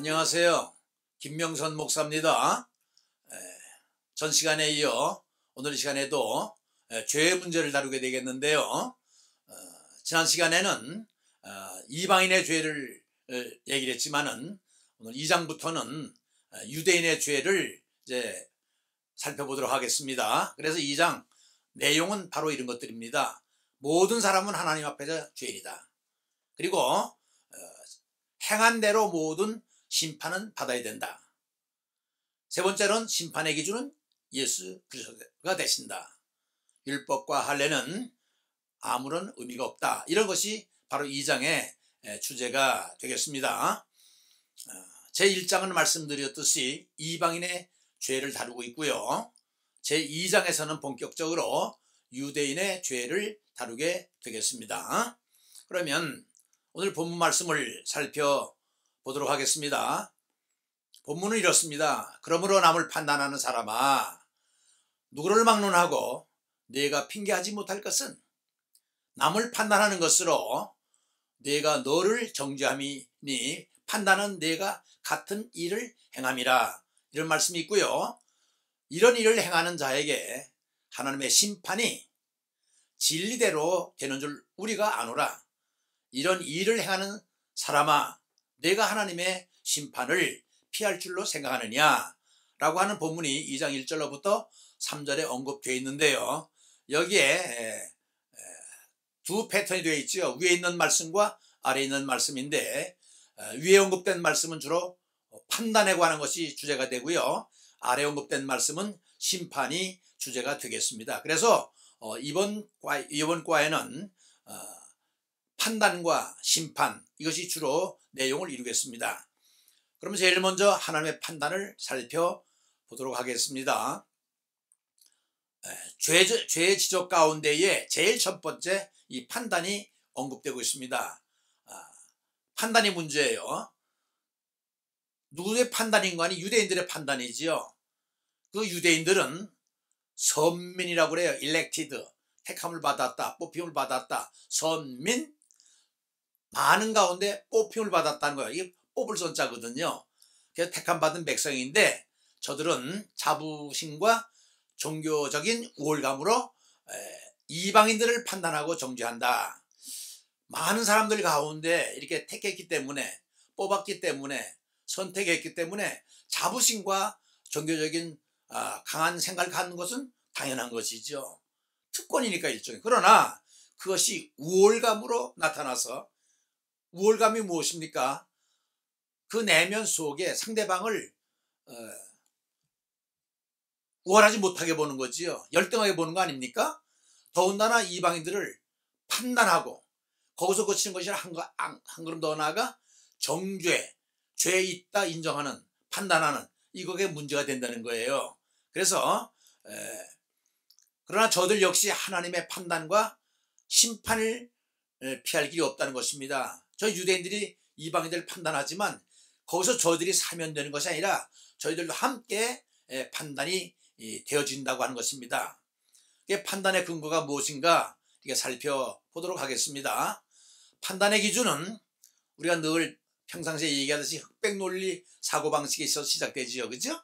안녕하세요. 김명선 목사입니다. 전 시간에 이어 오늘 시간에도 죄의 문제를 다루게 되겠는데요. 지난 시간에는 이방인의 죄를 얘기를 했지만은 오늘 2장부터는 유대인의 죄를 이제 살펴보도록 하겠습니다. 그래서 2장 내용은 바로 이런 것들입니다. 모든 사람은 하나님 앞에서 죄인이다. 그리고 행한 대로 모든 심판은 받아야 된다. 세 번째로는 심판의 기준은 예수 그리스도가 되신다. 율법과 할례는 아무런 의미가 없다. 이런 것이 바로 2장의 주제가 되겠습니다. 제1장은 말씀드렸듯이 이방인의 죄를 다루고 있고요. 제2장에서는 본격적으로 유대인의 죄를 다루게 되겠습니다. 그러면 오늘 본문 말씀을 살펴보도록 하겠습니다. 본문은 이렇습니다. 그러므로 남을 판단하는 사람아, 누구를 막론하고 네가 핑계하지 못할 것은 남을 판단하는 것으로 네가 너를 정죄함이니 판단은 네가 같은 일을 행함이라. 이런 말씀이 있고요. 이런 일을 행하는 자에게 하나님의 심판이 진리대로 되는 줄 우리가 아노라. 이런 일을 행하는 사람아, 내가 하나님의 심판을 피할 줄로 생각하느냐 라고 하는 본문이 2장 1절로부터 3절에 언급되어 있는데요. 여기에 두 패턴이 되어 있죠. 위에 있는 말씀과 아래에 있는 말씀인데, 위에 언급된 말씀은 주로 판단에 관한 것이 주제가 되고요. 아래에 언급된 말씀은 심판이 주제가 되겠습니다. 그래서 이번 과에는 판단과 심판, 이것이 주로 내용을 이루겠습니다. 그러면 제일 먼저 하나님의 판단을 살펴보도록 하겠습니다. 죄의 지적 가운데에 제일 첫 번째 이 판단이 언급되고 있습니다. 판단이 문제예요. 누구의 판단인가 하니 유대인들의 판단이지요. 그 유대인들은 선민이라고 그래요. elected, 택함을 받았다, 뽑힘을 받았다. 선민, 많은 가운데 뽑힘을 받았다는 거예요. 이게 뽑을 선자거든요. 그래서 택함 받은 백성인데, 저들은 자부심과 종교적인 우월감으로 이방인들을 판단하고 정죄한다. 많은 사람들 가운데 이렇게 택했기 때문에, 뽑았기 때문에, 선택했기 때문에 자부심과 종교적인 강한 생각을 갖는 것은 당연한 것이죠. 특권이니까 일종의. 그러나 그것이 우월감으로 나타나서, 우월감이 무엇입니까? 그 내면 속에 상대방을 우월하지 못하게 보는 거지요. 열등하게 보는 거 아닙니까? 더군다나 이방인들을 판단하고 거기서 고치는 것이 한 걸음 더 나아가 정죄, 죄에 있다 인정하는, 판단하는, 이거에 문제가 된다는 거예요. 그래서 그러나 저들 역시 하나님의 판단과 심판을 피할 길이 없다는 것입니다. 저 유대인들이 이방인들을 판단하지만 거기서 저들이 사면되는 것이 아니라 저희들도 함께 판단이 되어진다고 하는 것입니다. 판단의 근거가 무엇인가 이렇게 살펴보도록 하겠습니다. 판단의 기준은 우리가 늘 평상시에 얘기하듯이 흑백 논리 사고방식에 있어서 시작되지요. 그죠?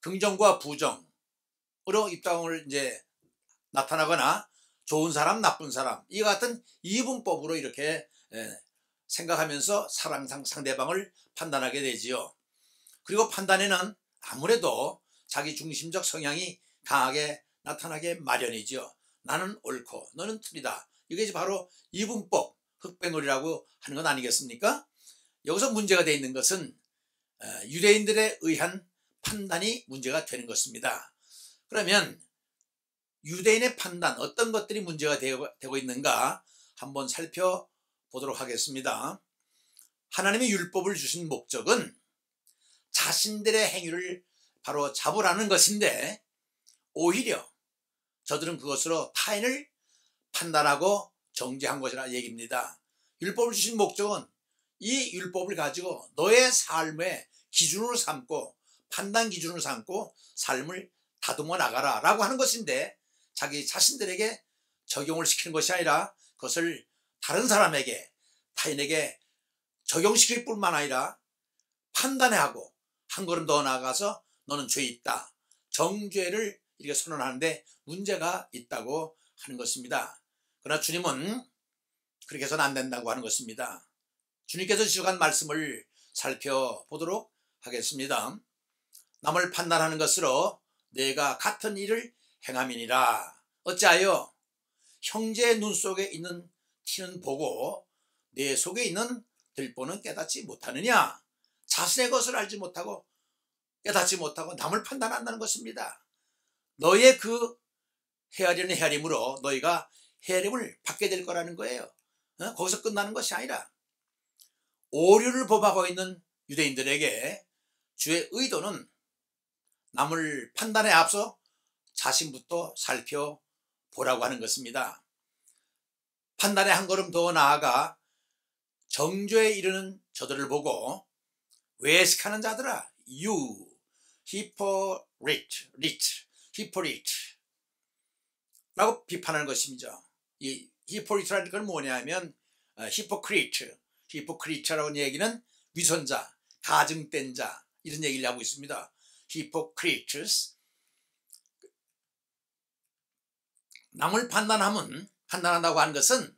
긍정과 부정으로 입장을 이제 나타나거나 좋은 사람, 나쁜 사람, 이 같은 이분법으로 이렇게 생각하면서 상대방을 판단하게 되지요. 그리고 판단에는 아무래도 자기 중심적 성향이 강하게 나타나게 마련이죠. 나는 옳고 너는 틀리다. 이게 바로 이분법, 흑백놀이라고 하는 건 아니겠습니까? 여기서 문제가 되어 있는 것은 유대인들에 의한 판단이 문제가 되는 것입니다. 그러면 유대인의 판단, 어떤 것들이 문제가 되고 있는가 한번 살펴보도록 하겠습니다. 하나님의 율법을 주신 목적은 자신들의 행위를 바로 잡으라는 것인데, 오히려 저들은 그것으로 타인을 판단하고 정죄한 것이라 얘기입니다. 율법을 주신 목적은 이 율법을 가지고 너의 삶의 기준으로 삼고, 판단 기준으로 삼고 삶을 다듬어 나가라 라고 하는 것인데, 자기 자신들에게 적용을 시키는 것이 아니라 그것을 다른 사람에게, 타인에게 적용시킬 뿐만 아니라 판단하고 한 걸음 더 나아가서 너는 죄 있다, 정죄를 이렇게 선언하는데 문제가 있다고 하는 것입니다. 그러나 주님은 그렇게 해서는 안 된다고 하는 것입니다. 주님께서 지적한 말씀을 살펴보도록 하겠습니다. 남을 판단하는 것으로 내가 같은 일을 행함이니라. 어찌하여 형제의 눈 속에 있는 티는 보고 내 속에 있는 들보는 깨닫지 못하느냐. 자신의 것을 알지 못하고 깨닫지 못하고 남을 판단한다는 것입니다. 너의 그 헤아리는 헤아림으로 너희가 헤아림을 받게 될 거라는 거예요. 거기서 끝나는 것이 아니라 오류를 범하고 있는 유대인들에게 주의 의도는 남을 판단에 앞서 자신부터 살펴보라고 하는 것입니다. 판단에 한 걸음 더 나아가 정죄에 이르는 저들을 보고 외식하는 자들아, you hypocrite 라고 비판하는 것입니다. 이 hypocrite라는 건 뭐냐면 hypocrite라는 얘기는 위선자, 가증된 자 이런 얘기를 하고 있습니다. hypocrites. 남을 판단한다고 하는 것은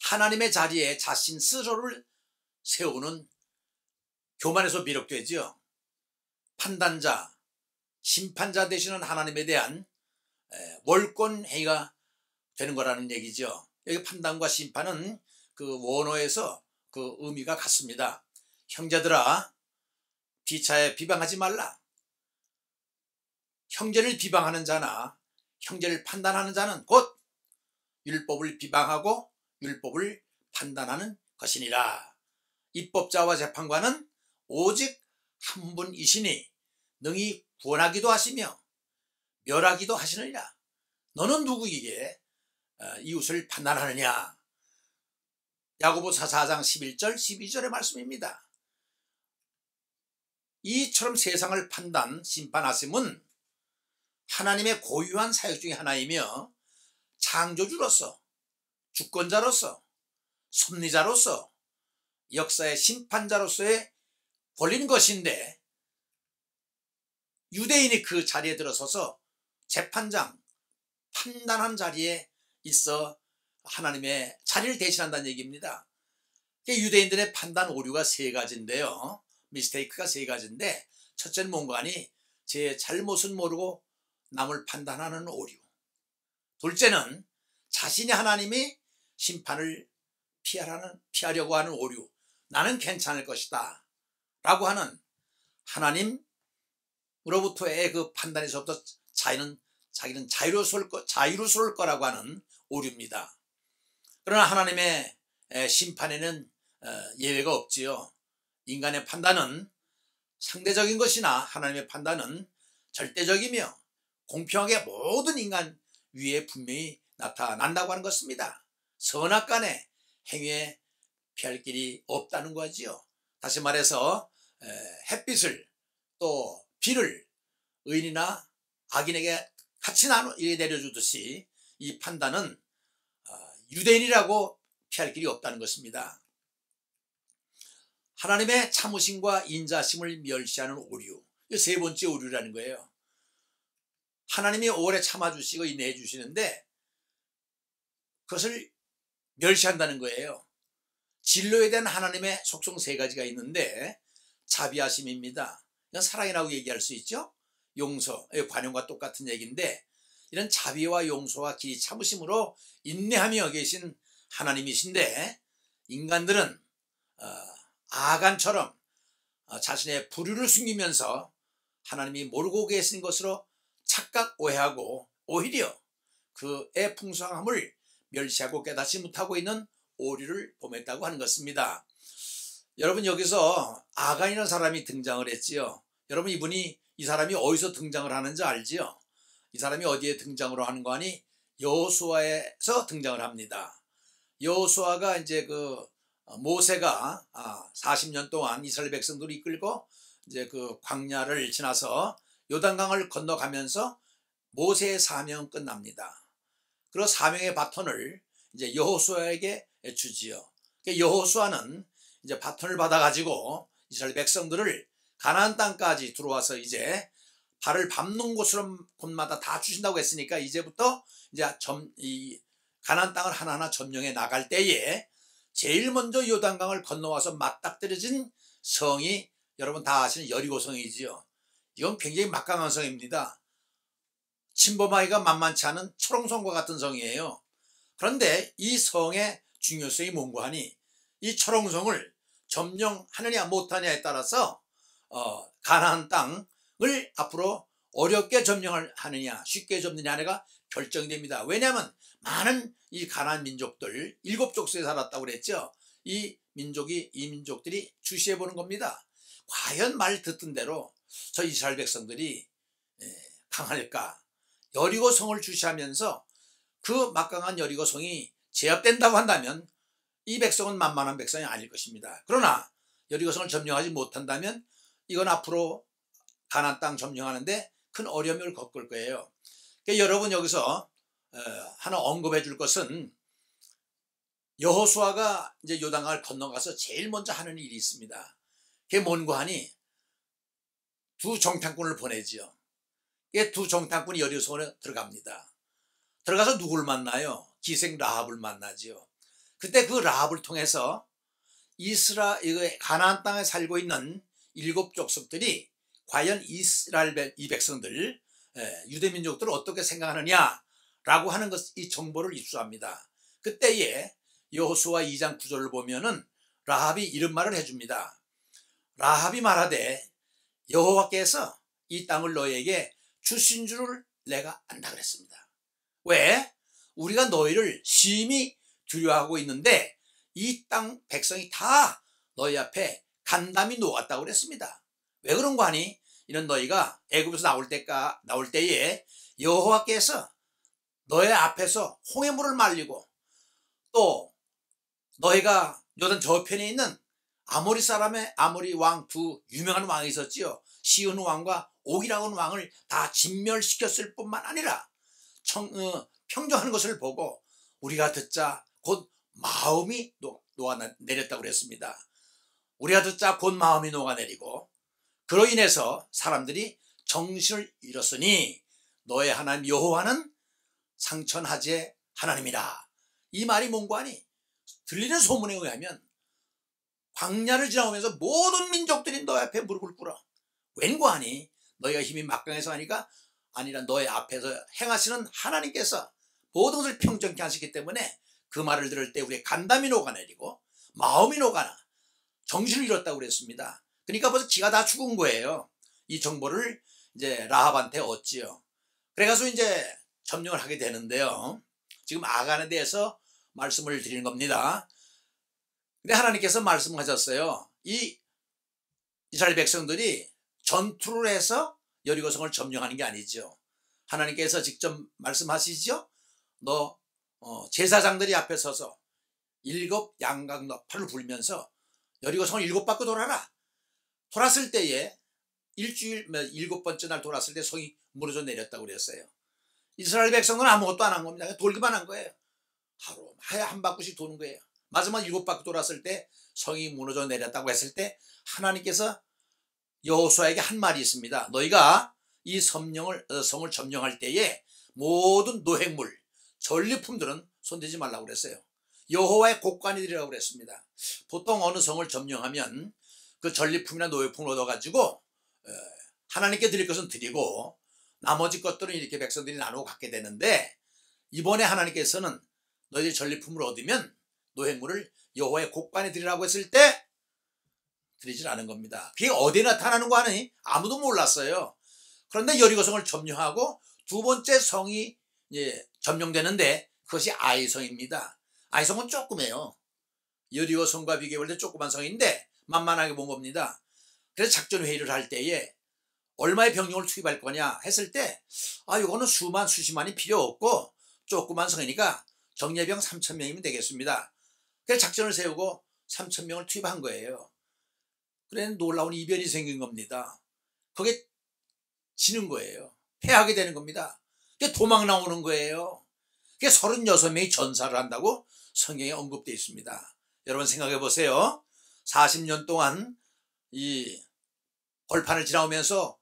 하나님의 자리에 자신 스스로를 세우는 교만에서 비롯되죠. 판단자, 심판자 되시는 하나님에 대한 월권행위가 되는 거라는 얘기죠. 여기 판단과 심판은 그 원어에서 그 의미가 같습니다. 형제들아, 비차에 비방하지 말라. 형제를 비방하는 자나 형제를 판단하는 자는 곧 율법을 비방하고 율법을 판단하는 것이니라. 입법자와 재판관은 오직 한 분이시니 능히 구원하기도 하시며 멸하기도 하시느니라. 너는 누구에게 이웃을 판단하느냐. 야고보서 4장 11절 12절의 말씀입니다. 이처럼 세상을 심판하심은 하나님의 고유한 사역 중에 하나이며 창조주로서, 주권자로서, 섭리자로서, 역사의 심판자로서의 권리인 것인데 유대인이 그 자리에 들어서서 재판장, 판단한 자리에 있어 하나님의 자리를 대신한다는 얘기입니다. 유대인들의 판단 오류가 세 가지인데요. 미스테이크가 세 가지인데, 첫째는 뭔가 하니 제 잘못은 모르고 남을 판단하는 오류. 둘째는 자신이 하나님이 심판을 피하려고 하는 오류. 나는 괜찮을 것이다 라고 하는 하나님으로부터의 그 판단에서부터 자기는 자유로울 거라고 하는 오류입니다. 그러나 하나님의 심판에는 예외가 없지요. 인간의 판단은 상대적인 것이나 하나님의 판단은 절대적이며 공평하게 모든 인간 위에 분명히 나타난다고 하는 것입니다. 선악간의 행위에 피할 길이 없다는 거지요. 다시 말해서 햇빛을 또 비를 의인이나 악인에게 같이 내려주듯이 이 판단은 유대인이라고 피할 길이 없다는 것입니다. 하나님의 참으심과 인자심을 멸시하는 오류, 이 세 번째 오류라는 거예요. 하나님이 오래 참아주시고 인내해 주시는데 그것을 멸시한다는 거예요. 진로에 대한 하나님의 속성 세 가지가 있는데 자비하심입니다. 이건 사랑이라고 얘기할 수 있죠. 용서, 관용과 똑같은 얘기인데 이런 자비와 용서와 길이 참으심으로 인내하며 계신 하나님이신데 인간들은 아간처럼 자신의 불의를 숨기면서 하나님이 모르고 계신 것으로 착각 오해하고 오히려 그의 풍성함을 멸시하고 깨닫지 못하고 있는 오류를 범했다고 하는 것입니다. 여러분, 여기서 아간이라는 사람이 등장을 했지요. 여러분, 이 사람이 어디서 등장을 하는지 알지요? 이 사람이 어디에 등장을 하는 거 아니? 여호수아에서 등장을 합니다. 여호수아가 이제 모세가 40년 동안 이스라엘 백성들을 이끌고 이제 그 광야를 지나서 요단강을 건너가면서 모세의 사명 끝납니다. 그리고 사명의 바톤을 이제 여호수아에게 주지요. 여호수아는 이제 바톤을 받아가지고 이스라엘 백성들을 가나안 땅까지 들어와서 이제 발을 밟는 곳마다 다 주신다고 했으니까 이제부터 이제 이 가나안 땅을 하나하나 점령해 나갈 때에 제일 먼저 요단강을 건너와서 맞닥뜨려진 성이 여러분 다 아시는 여리고성이지요. 이건 굉장히 막강한 성입니다. 침범하기가 만만치 않은 철옹성과 같은 성이에요. 그런데 이 성의 중요성이 뭔고 하니 이 철옹성을 점령하느냐 못하느냐에 따라서 가나안 땅을 앞으로 어렵게 점령을 하느냐 쉽게 점령하느냐가 결정됩니다. 왜냐하면 많은 이 가나안 민족들 7족속에 살았다고 그랬죠. 이 민족들이 주시해 보는 겁니다. 과연 말 듣던 대로 저 이스라엘 백성들이 강할까? 여리고성을 주시하면서 그 막강한 여리고성이 제압된다고 한다면 이 백성은 만만한 백성이 아닐 것입니다. 그러나 여리고성을 점령하지 못한다면 이건 앞으로 가나안 땅 점령하는데 큰 어려움을 겪을 거예요. 그러니까 여러분 여기서 하나 언급해 줄 것은 여호수아가 이제 요단강을 건너가서 제일 먼저 하는 일이 있습니다. 그게 뭔고 하니 두 정탐꾼을 보내지요. 두 정탐꾼이 여리고성에 들어갑니다. 들어가서 누굴 만나요? 기생 라합을 만나지요. 그때 그 라합을 통해서 가나안 땅에 살고 있는 7족속들이 과연 이스라엘 이 백성들 유대 민족들을 어떻게 생각하느냐라고 하는 이 정보를 입수합니다. 그때에 여호수아 2장 9절을 보면은 라합이 이런 말을 해줍니다. 라합이 말하되 여호와께서 이 땅을 너희에게 주신 줄을 내가 안다 그랬습니다. 왜? 우리가 너희를 심히 두려워하고 있는데 이 땅 백성이 다 너희 앞에 간담이 녹았다고 그랬습니다. 왜 그런 거 아니? 이는 너희가 애굽에서 나올 때에 여호와께서 너희 앞에서 홍해물을 말리고 또 너희가 요단 저편에 있는 아모리 사람의 아모리 왕 두 유명한 왕이 있었지요. 시온 왕과 옥이라고 하는 왕을 다 진멸시켰을 뿐만 아니라 평정하는 것을 보고 우리가 듣자 곧 마음이 녹아내렸다고 그랬습니다. 우리가 듣자 곧 마음이 녹아내리고 그로 인해서 사람들이 정신을 잃었으니 너의 하나님 여호와는 상천하지의 하나님이라. 이 말이 뭔고 하니 들리는 소문에 의하면 광야를 지나오면서 모든 민족들이 너희 앞에 무릎을 꿇어. 왠고 하니 너희가 힘이 막강해서 하니까 아니라 너희 앞에서 행하시는 하나님께서 모든 것을 평정케 하시기 때문에 그 말을 들을 때 우리의 간담이 녹아내리고 마음이 녹아나 정신을 잃었다고 그랬습니다. 그러니까 벌써 기가 다 죽은 거예요. 이 정보를 이제 라합한테 얻지요. 그래가지고 이제 점령을 하게 되는데요. 지금 아간에 대해서 말씀을 드리는 겁니다. 근데 하나님께서 말씀하셨어요. 이 이스라엘 백성들이 전투를 해서 여리고성을 점령하는 게 아니죠. 하나님께서 직접 말씀하시죠. 너 제사장들이 앞에 서서 7 양강나팔을 불면서 여리고성을 7바퀴 돌아라. 돌았을 때에 일주일 7번째 날 돌았을 때 성이 무너져 내렸다고 그랬어요. 이스라엘 백성은 아무것도 안 한 겁니다. 돌기만 한 거예요. 하루 한 바퀴씩 도는 거예요. 마지막 7바퀴 돌았을 때 성이 무너져 내렸다고 했을 때 하나님께서 여호수아에게 한 말이 있습니다. 너희가 이 성을 점령할 때에 모든 노획물 전리품들은 손대지 말라고 그랬어요. 여호와의 곡관이들이라고 그랬습니다. 보통 어느 성을 점령하면 그 전리품이나 노획품을 얻어가지고 하나님께 드릴 것은 드리고 나머지 것들은 이렇게 백성들이 나누고 갖게 되는데 이번에 하나님께서는 너희들이 전리품을 얻으면 노획물을 여호와의 곡관에 드리라고 했을 때 드리질 않은 겁니다. 그게 어디에 나타나는 거 아니? 아무도 몰랐어요. 그런데 여리고성을 점령하고 두 번째 성이 이제 점령되는데 그것이 아이성입니다. 아이성은 조그매요. 여리고성과 비교할 때 조그만 성인데 만만하게 본 겁니다. 그래서 작전 회의를 할 때에 얼마의 병력을 투입할 거냐 했을 때 이거는 수십만이 필요 없고 조그만 성이니까 정예병 3,000명이면 되겠습니다. 그래서 작전을 세우고 3,000명을 투입한 거예요. 그래 놀라운 이변이 생긴 겁니다. 그게 지는 거예요. 패하게 되는 겁니다. 그게 도망 나오는 거예요. 그게 36명이 전사를 한다고 성경에 언급되어 있습니다. 여러분 생각해 보세요. 40년 동안 이 벌판을 지나오면서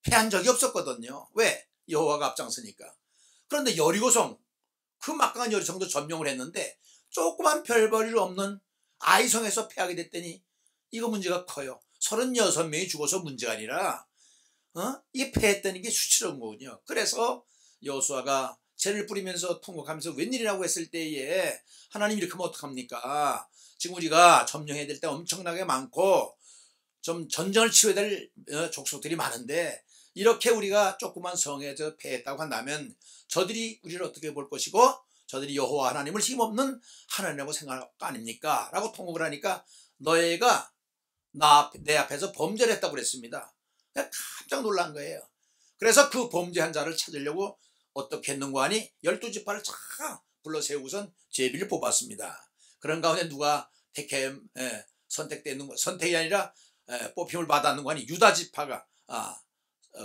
패한 적이 없었거든요. 왜? 여호와가 앞장서니까. 그런데 여리고성, 그 막강한 여리고성도 점령을 했는데 조그만 별볼일 없는 아이성에서 패하게 됐더니 이거 문제가 커요. 36명이 죽어서 문제가 아니라 이게 패했다는 게 수치스러운 거군요. 그래서 여호수아가 죄를 뿌리면서 통곡하면서 웬일이라고 했을 때에 하나님 이렇게 하면 어떡합니까? 지금 우리가 점령해야 될 때 엄청나게 많고 좀 전쟁을 치러야 될 족속들이 많은데 이렇게 우리가 조그만 성에서 패했다고 한다면 저들이 우리를 어떻게 볼 것이고 저들이 여호와 하나님을 힘없는 하나님이라고 생각할 거 아닙니까? 라고 통곡을 하니까 너희가 내 앞에서 범죄를 했다고 그랬습니다. 깜짝 놀란 거예요. 그래서 그 범죄한 자를 찾으려고 어떻게 했는고 하니 12지파를 쫙 불러 세우고선 제비를 뽑았습니다. 그런 가운데 누가 선택되는 거, 선택이 아니라 뽑힘을 받았는 거 아니 유다 지파가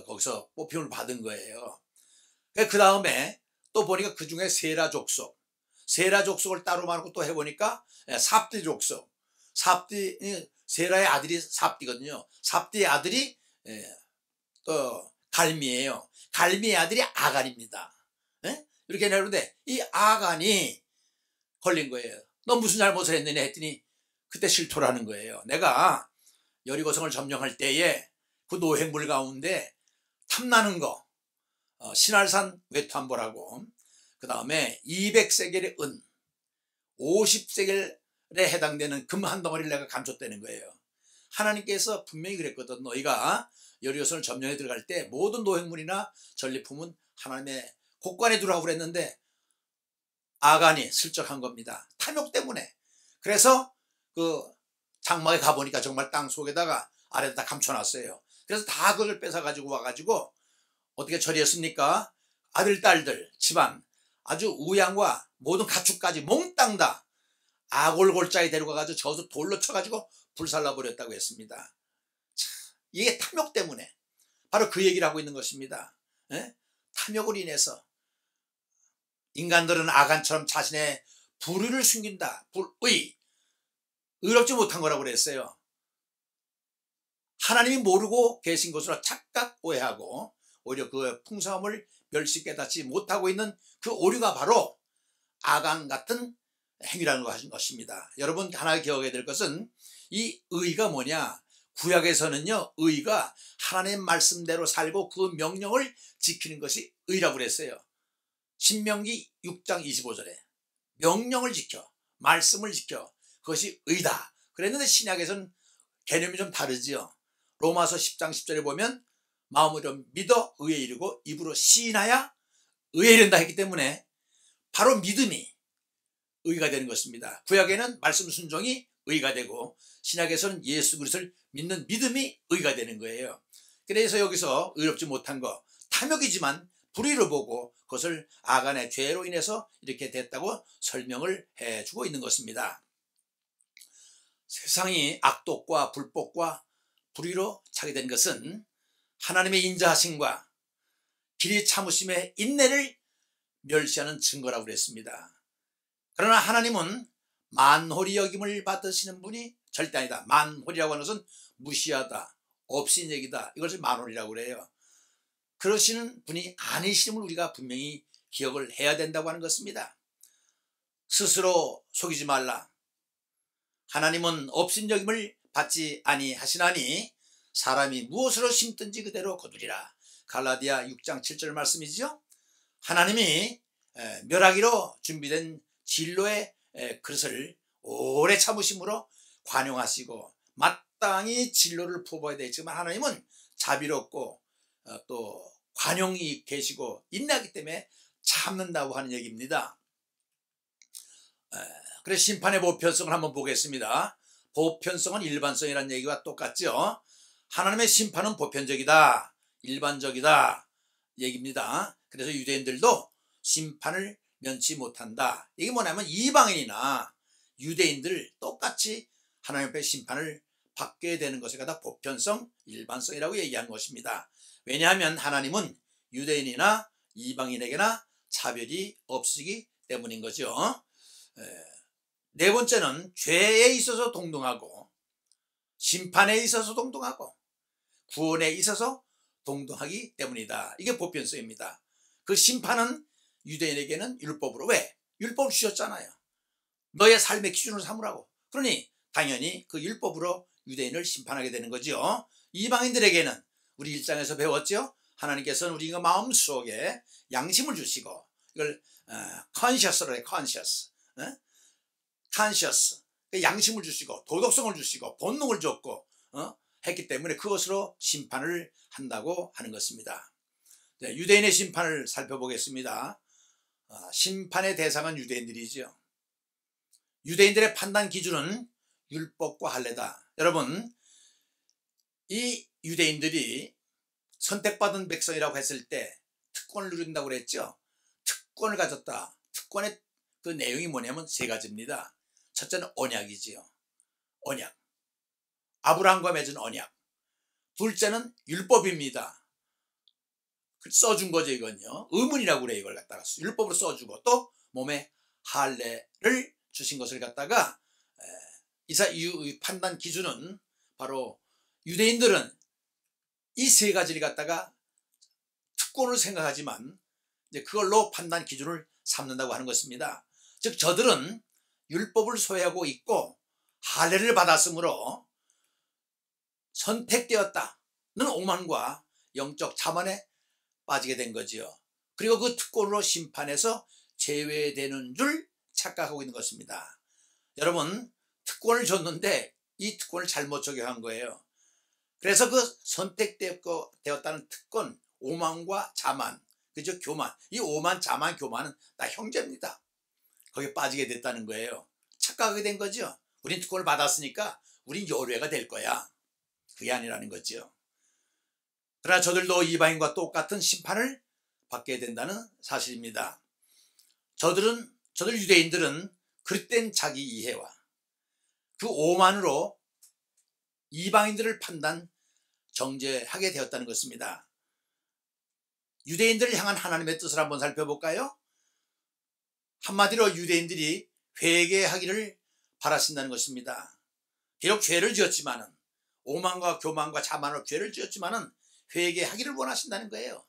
거기서 뽑힘을 받은 거예요. 그 다음에 또 보니까 그 중에 세라 족속을 따로 말고 또 해보니까 삽디 족속, 세라의 아들이 삽디거든요. 삽디의 아들이 또 갈미예요. 갈미의 아들이 아간입니다. 이렇게 해놓는데 이 아간이 걸린 거예요. 너 무슨 잘못을 했느냐 했더니 그때 실토라는 거예요. 내가 여리고성을 점령할 때에 그 노획물 가운데 탐나는 거, 신할산 외투한벌하고 그 다음에 200세겔의 은, 50세겔에 해당되는 금 한 덩어리를 내가 감췄다는 거예요. 하나님께서 분명히 그랬거든. 너희가 여리고성을 점령해 들어갈 때 모든 노획물이나 전리품은 하나님의 곳간에 두라고 그랬는데 아간이 슬쩍한 겁니다. 탐욕 때문에. 그래서 그 장막에 가보니까 정말 땅 속에다가 아래다 감춰놨어요. 그래서 다 그걸 뺏어가지고 와가지고 어떻게 처리했습니까? 아들, 딸들, 집안 아주 우양과 모든 가축까지 몽땅 다 아골골짜기 데려가가지고 저기서 돌로 쳐가지고 불살라버렸다고 했습니다. 참, 이게 탐욕 때문에 바로 그 얘기를 하고 있는 것입니다. 탐욕을 인해서 인간들은 아간처럼 자신의 불의를 숨긴다. 의롭지 못한 거라고 그랬어요. 하나님이 모르고 계신 것으로 착각 오해하고 오히려 그 풍성함을 멸시 깨닫지 못하고 있는 그 오류가 바로 아간 같은 행위라는 것입니다. 여러분 하나 기억해야 될 것은 이 의가 뭐냐? 구약에서는요 의가 하나님의 말씀대로 살고 그 명령을 지키는 것이 의라고 그랬어요. 신명기 6장 25절에 명령을 지켜 말씀을 지켜 그것이 의다 그랬는데 신약에서는 개념이 좀 다르지요. 로마서 10장 10절에 보면 마음으로 믿어 의에 이르고 입으로 시인하여 의에 이른다 했기 때문에 바로 믿음이 의가 되는 것입니다. 구약에는 말씀 순종이 의가 되고 신약에서는 예수 그리스도를 믿는 믿음이 의가 되는 거예요. 그래서 여기서 의롭지 못한 거 탐욕이지만 불의를 보고 그것을 아간의 죄로 인해서 이렇게 됐다고 설명을 해주고 있는 것입니다. 세상이 악독과 불법과 불의로 차게 된 것은 하나님의 인자하심과 길이 참으심의 인내를 멸시하는 증거라고 그랬습니다. 그러나 하나님은 만홀히 여김을 받으시는 분이 절대 아니다. 만홀이라고 하는 것은 무시하다, 없인 얘기다. 이것을 만홀이라고 그래요. 그러시는 분이 아니심을 우리가 분명히 기억을 해야 된다고 하는 것입니다. 스스로 속이지 말라. 하나님은 업신여김을 받지 아니하시나니 사람이 무엇으로 심든지 그대로 거두리라. 갈라디아 6장 7절 말씀이죠. 하나님이 멸하기로 준비된 진로의 그릇을 오래 참으심으로 관용하시고 마땅히 진로를 품어야 되지만 하나님은 자비롭고 또 관용이 계시고 인내하기 때문에 참는다고 하는 얘기입니다. 그래서 심판의 보편성을 한번 보겠습니다. 보편성은 일반성이라는 얘기와 똑같죠. 하나님의 심판은 보편적이다, 일반적이다 얘기입니다. 그래서 유대인들도 심판을 면치 못한다. 이게 뭐냐면 이방인이나 유대인들 똑같이 하나님 앞에 심판을 받게 되는 것에 갖다 보편성, 일반성이라고 얘기한 것입니다. 왜냐하면 하나님은 유대인이나 이방인에게나 차별이 없으기 때문인 거죠. 네 번째는 죄에 있어서 동등하고 심판에 있어서 동등하고 구원에 있어서 동등하기 때문이다. 이게 보편성입니다. 그 심판은 유대인에게는 율법으로, 왜? 율법을 주셨잖아요. 너의 삶의 기준으로 삼으라고. 그러니 당연히 그 율법으로 유대인을 심판하게 되는 거죠. 이방인들에게는 우리 일장에서 배웠죠. 하나님께서는 우리가 마음속에 양심을 주시고, 이걸 conscious로 해. conscious 양심을 주시고 도덕성을 주시고 본능을 줬고 했기 때문에 그것으로 심판을 한다고 하는 것입니다. 네, 유대인의 심판을 살펴보겠습니다. 심판의 대상은 유대인들이죠. 유대인들의 판단 기준은 율법과 할례다. 여러분, 이 유대인들이 선택받은 백성이라고 했을 때 특권을 누린다고 그랬죠. 특권을 가졌다. 특권의 그 내용이 뭐냐면 세 가지입니다. 첫째는 언약이지요. 언약. 아브라함과 맺은 언약. 둘째는 율법입니다. 써준 거죠, 이건요. 의문이라고 그래, 이걸 갖다가. 율법으로 써주고, 또 몸에 할례를 주신 것을 갖다가, 이 판단 기준은 바로 유대인들은 이 세 가지를 갖다가 특권을 생각하지만, 이제 그걸로 판단 기준을 삼는다고 하는 것입니다. 즉, 저들은 율법을 소유하고 있고, 할례를 받았으므로 선택되었다는 오만과 영적 자만에 빠지게 된 거지요. 그리고 그 특권으로 심판에서 제외되는 줄 착각하고 있는 것입니다. 여러분, 특권을 줬는데 이 특권을 잘못 적용한 거예요. 그래서 그 선택되었다는 특권, 오만과 자만, 그죠? 교만. 이 오만, 자만, 교만은 다 형제입니다. 거기에 빠지게 됐다는 거예요. 착각하게 된 거죠. 우린 특권을 받았으니까 우린 요래가 될 거야. 그게 아니라는 거죠. 그러나 저들도 이방인과 똑같은 심판을 받게 된다는 사실입니다. 저들 유대인들은 그릇된 자기 이해와 그 오만으로 이방인들을 판단, 정죄하게 되었다는 것입니다. 유대인들을 향한 하나님의 뜻을 한번 살펴볼까요? 한마디로 유대인들이 회개하기를 바라신다는 것입니다. 비록 죄를 지었지만은, 오만과 교만과 자만으로 죄를 지었지만은 회개하기를 원하신다는 거예요.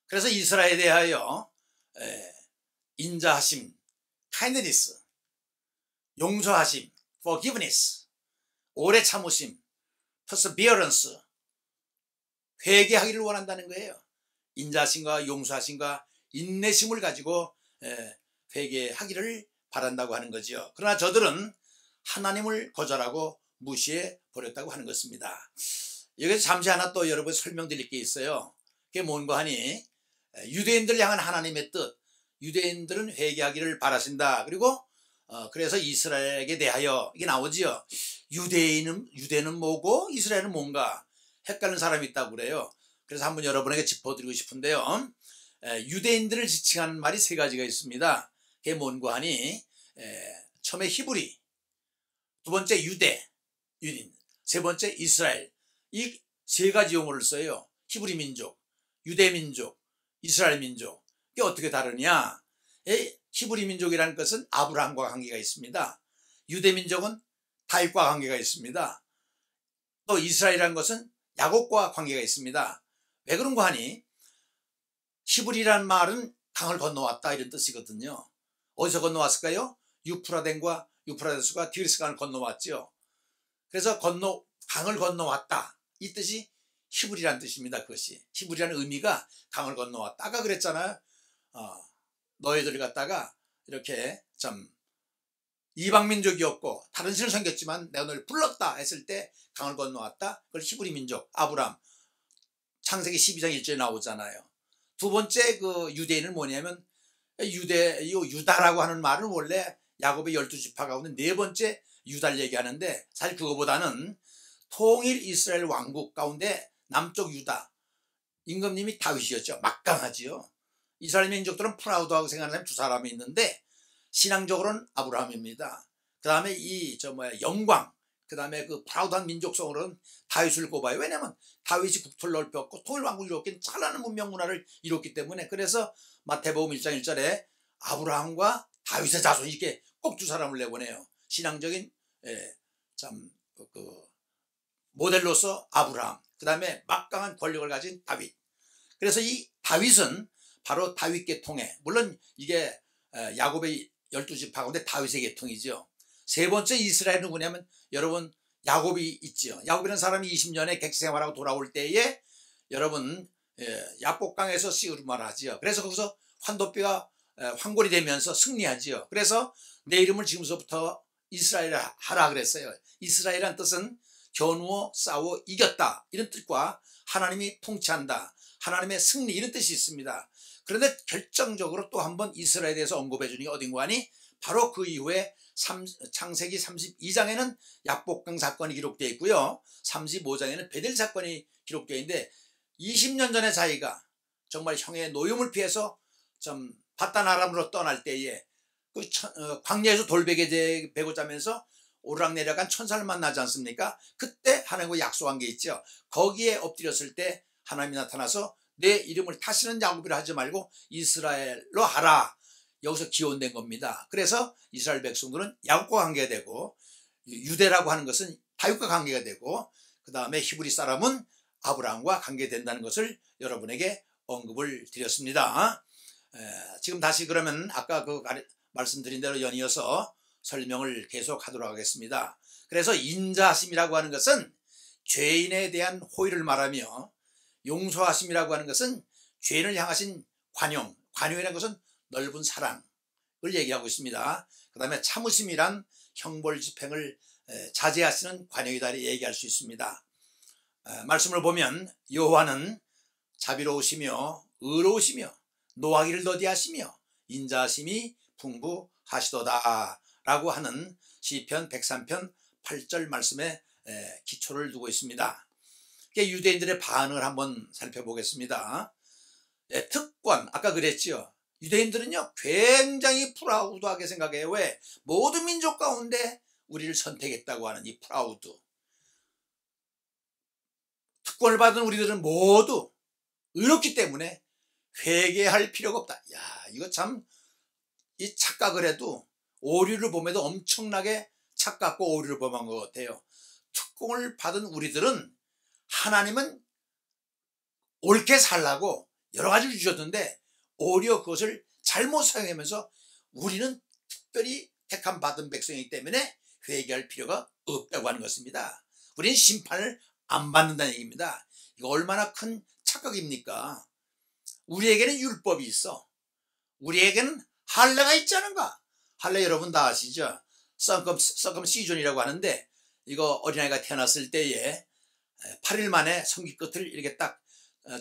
그래서 이스라엘에 대하여 인자하심, kindness, 용서하심, forgiveness, 오래 참으심, perseverance, 회개하기를 원한다는 거예요. 인자하심과 용서하심과 인내심을 가지고 회개하기를 바란다고 하는 거죠. 그러나 저들은 하나님을 거절하고 무시해 버렸다고 하는 것입니다. 여기서 잠시 하나 또 여러분 설명드릴 게 있어요. 그게 뭔가 하니, 유대인들 향한 하나님의 뜻, 유대인들은 회개하기를 바라신다. 그리고 그래서 이스라엘에게 대하여 이게 나오지요. 유대는 뭐고 이스라엘은 뭔가 헷갈리는 사람이 있다고 그래요. 그래서 한번 여러분에게 짚어드리고 싶은데요. 유대인들을 지칭하는 말이 세 가지가 있습니다. 그게 뭔가 하니, 처음에 히브리, 두 번째 유대인, 세 번째 이스라엘. 이 세 가지 용어를 써요. 히브리 민족, 유대 민족, 이스라엘 민족. 이게 어떻게 다르냐? 히브리 민족이라는 것은 아브라함과 관계가 있습니다. 유대 민족은 다윗과 관계가 있습니다. 또 이스라엘이라는 것은 야곱과 관계가 있습니다. 왜 그런 거 하니? 히브리라는 말은 강을 건너왔다 이런 뜻이거든요. 어디서 건너왔을까요? 유프라데스과 디그리스강을 건너왔죠. 그래서 강을 건너왔다 이 뜻이 히브리라는 뜻입니다. 그것이 히브리라는 의미가 강을 건너왔다. 아까 그랬잖아요. 너희들 갖다가 이렇게 참 이방민족이었고 다른 신을 섬겼지만 내가 너를 불렀다 했을 때 강을 건너왔다. 그걸 히브리 민족 아브람, 창세기 12장 1절에 나오잖아요. 두 번째 그 유대인은 뭐냐면, 유다라고 하는 말은 원래 야곱의 12지파 가운데 네 번째 유다를 얘기하는데, 사실 그거보다는 통일 이스라엘 왕국 가운데 남쪽 유다, 임금님이 다윗이었죠. 막강하지요. 이스라엘 민족들은 프라우드하고 생각하는 사람이 두 사람이 있는데, 신앙적으로는 아브라함입니다. 그 다음에 영광, 그 다음에 그 프라우드한 민족성으로는 다윗을 꼽아요. 왜냐하면 다윗이 국토를 넓혔고 통일 왕국을 이뤘기 찬란한 문명 문화를 이뤘기 때문에. 그래서 마태복음 1장 1절에 아브라함과 다윗의 자손 이렇게 꼭 두 사람을 내보내요. 신앙적인 참 모델로서 아브라함, 그 다음에 막강한 권력을 가진 다윗. 그래서 이 다윗은 바로 다윗 계통에, 물론 이게 야곱의 12지파 가운데 다윗의 계통이죠. 세 번째 이스라엘은 누구냐면 여러분 야곱이 있죠. 야곱이라는 사람이 20년의 객지 생활하고 돌아올 때에 여러분 야복강에서 씨름을 하지요. 그래서 거기서 환도뼈가 황골이 되면서 승리하지요. 그래서 내 이름을 지금서부터 이스라엘 하라 그랬어요. 이스라엘이란 뜻은 겨누어 싸워 이겼다 이런 뜻과 하나님이 통치한다, 하나님의 승리 이런 뜻이 있습니다. 그런데 결정적으로 또 한 번 이스라엘에 대해서 언급해 주는 게 어딘가 하니 바로 그 이후에 창세기 32장에는 약복강 사건이 기록되어 있고요, 35장에는 베델 사건이 기록되어 있는데 20년 전에 자기가 정말 형의 노임을 피해서 좀 바단 아람으로 떠날 때에 그 광야에서 돌베개 베고 자면서 오르락내리락한 천사를 만나지 않습니까? 그때 하나님과 약속한 게 있죠. 거기에 엎드렸을 때 하나님이 나타나서 내 이름을 다시는 야곱이라 하지 말고 이스라엘로 하라, 여기서 기원된 겁니다. 그래서 이스라엘 백성들은 야곱과 관계가 되고, 유대라고 하는 것은 다윗과 관계가 되고, 그 다음에 히브리 사람은 아브라함과 관계된다는 것을 여러분에게 언급을 드렸습니다. 지금 다시 그러면 아까 그 말씀드린 대로 연이어서 설명을 계속하도록 하겠습니다. 그래서 인자하심이라고 하는 것은 죄인에 대한 호의를 말하며, 용서하심이라고 하는 것은 죄인을 향하신 관용, 관용이라는 것은 넓은 사랑을 얘기하고 있습니다. 그 다음에 참으심이란 형벌 집행을 자제하시는 관용이다 얘기할 수 있습니다. 말씀을 보면 여호와는 자비로우시며 의로우시며 노하기를 더디하시며 인자하심이 풍부하시도다 라고 하는 시편 103편 8절 말씀에 기초를 두고 있습니다. 유대인들의 반응을 한번 살펴보겠습니다. 특권, 아까 그랬지요. 유대인들은요 굉장히 프라우드하게 생각해요. 왜? 모든 민족 가운데 우리를 선택했다고 하는 이 프라우드. 특권을 받은 우리들은 모두 의롭기 때문에 회개할 필요가 없다. 야, 이거 참, 이 착각을 해도 오류를 보면도 엄청나게 착각과 오류를 범한 것 같아요. 특권을 받은 우리들은 하나님은 옳게 살라고 여러 가지를 주셨는데 오히려 그것을 잘못 사용하면서 우리는 특별히 택함 받은 백성이기 때문에 회개할 필요가 없다고 하는 것입니다. 우리는 심판을 안 받는다는 얘기입니다. 이거 얼마나 큰 착각입니까? 우리에게는 율법이 있어. 우리에게는 할례가 있지 않은가? 할례 여러분 다 아시죠? 서컴시즌이라고 하는데, 이거 어린아이가 태어났을 때에 8일 만에 성기 끝을 이렇게 딱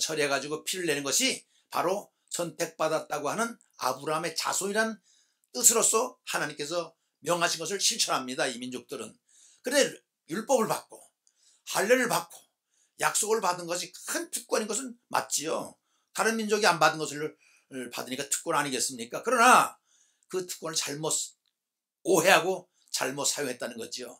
처리해가지고 피를 내는 것이 바로 선택받았다고 하는 아브라함의 자손이란 뜻으로서 하나님께서 명하신 것을 실천합니다. 이 민족들은. 그런데 율법을 받고 할례를 받고 약속을 받은 것이 큰 특권인 것은 맞지요. 다른 민족이 안 받은 것을 받으니까 특권 아니겠습니까? 그러나 그 특권을 잘못 오해하고 잘못 사용했다는 거지요.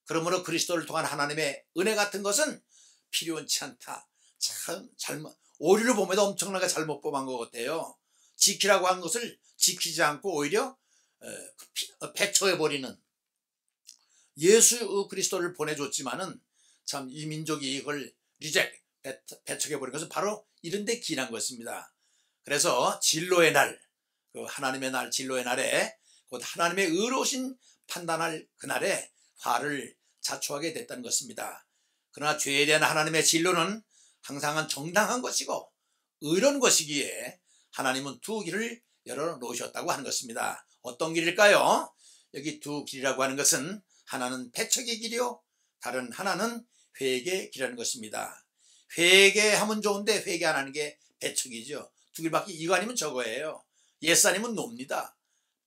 그러므로 그리스도를 통한 하나님의 은혜 같은 것은 필요치 않다. 참 잘못, 오류를 보면도 엄청나게 잘못 범한 것 같아요. 지키라고 한 것을 지키지 않고 오히려 배척해버리는, 예수 그리스도를 보내줬지만은 참 이 민족이 이걸 배척해버린 것은 바로 이런 데 기인한 것입니다. 그래서 진로의 날, 그 하나님의 날, 진로의 날에 곧 하나님의 의로우신 판단할 그날에 화를 자초하게 됐다는 것입니다. 그러나 죄에 대한 하나님의 진로는 항상 정당한 것이고 의로운 것이기에 하나님은 두 길을 열어놓으셨다고 하는 것입니다. 어떤 길일까요? 여기 두 길이라고 하는 것은 하나는 배척의 길이요, 다른 하나는 회개의 길이라는 것입니다. 회개하면 좋은데 회개 안 하는 게 배척이죠. 두 길밖에, 이거 아니면 저거예요. 예스 아니면 노입니다.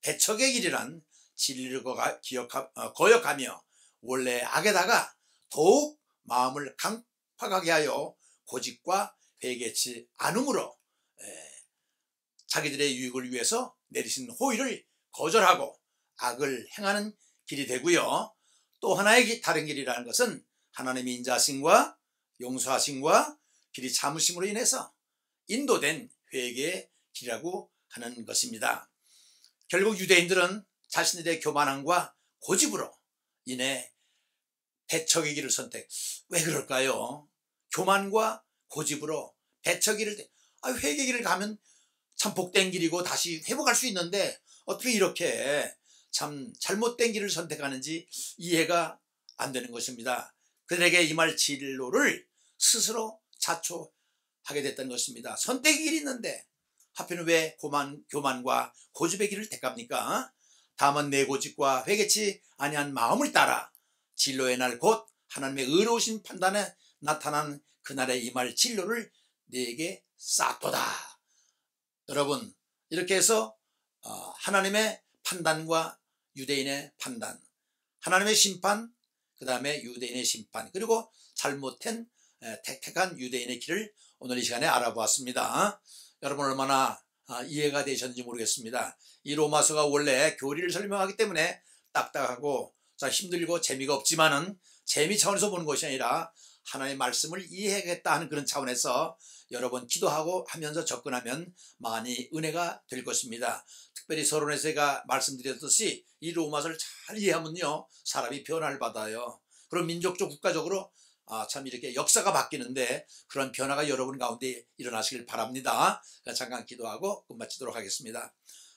배척의 길이란 진리를 거역하며 원래 악에다가 더욱 마음을 강팍하게 하여 고집과 회개치 않음으로 자기들의 유익을 위해서 내리신 호의를 거절하고 악을 행하는 길이 되고요. 또 하나의 다른 길이라는 것은 하나님의 인자하심과 용서하심과 길이 참으심으로 인해서 인도된 회개의 길이라고 하는 것입니다. 결국 유대인들은 자신들의 교만함과 고집으로 인해 배척의 길을 선택. 왜 그럴까요? 교만과 고집으로 배척의 길을 회개의 길을 가면 참 복된 길이고 다시 회복할 수 있는데 어떻게 이렇게 참 잘못된 길을 선택하는지 이해가 안 되는 것입니다. 그들에게 임할 진로를 스스로 자초하게 됐던 것입니다. 선택의 길이 있는데 하필은 왜 교만과 고집의 길을 택합니까? 다만 내 고집과 회개치 아니한 마음을 따라 진로의 날 곧 하나님의 의로우신 판단에 나타난 그날에 임할 진로를 내게 쌓도다. 여러분, 이렇게 해서 하나님의 판단과 유대인의 판단, 하나님의 심판, 그 다음에 유대인의 심판, 그리고 잘못된 택한 유대인의 길을 오늘 이 시간에 알아보았습니다. 여러분 얼마나 이해가 되셨는지 모르겠습니다. 이 로마서가 원래 교리를 설명하기 때문에 딱딱하고 힘들고 재미가 없지만은 재미 차원에서 보는 것이 아니라 하나님의 말씀을 이해하겠다 하는 그런 차원에서 여러 번 기도하고 하면서 접근하면 많이 은혜가 될 것입니다. 특별히 서론에서 제가 말씀드렸듯이 이 로마서를 잘 이해하면요 사람이 변화를 받아요. 그럼 민족적 국가적으로 참 이렇게 역사가 바뀌는데 그런 변화가 여러분 가운데 일어나시길 바랍니다. 잠깐 기도하고 끝마치도록 하겠습니다.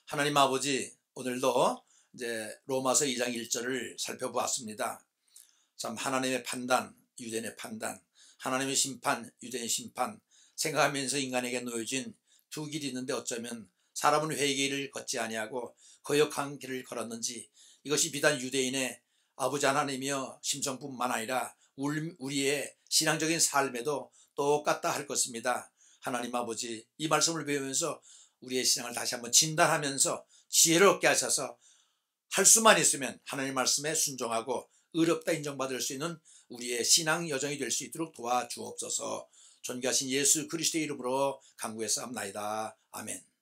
하나님 아버지, 오늘도 이제 로마서 2장 1절을 살펴보았습니다. 참 하나님의 판단, 유대인의 판단, 하나님의 심판, 유대인의 심판 생각하면서 인간에게 놓여진 두 길이 있는데 어쩌면 사람은 회개를 걷지 아니하고 거역한 길을 걸었는지 이것이 비단 유대인의 아버지 하나님이여 심성뿐만 아니라 우리의 신앙적인 삶에도 똑같다 할 것입니다. 하나님 아버지, 이 말씀을 배우면서 우리의 신앙을 다시 한번 진단하면서 지혜를 얻게 하셔서 할 수만 있으면 하나님 말씀에 순종하고 의롭다 인정받을 수 있는 우리의 신앙 여정이 될 수 있도록 도와주옵소서. 존귀하신 예수 그리스도의 이름으로 간구해서 합나이다. 아멘.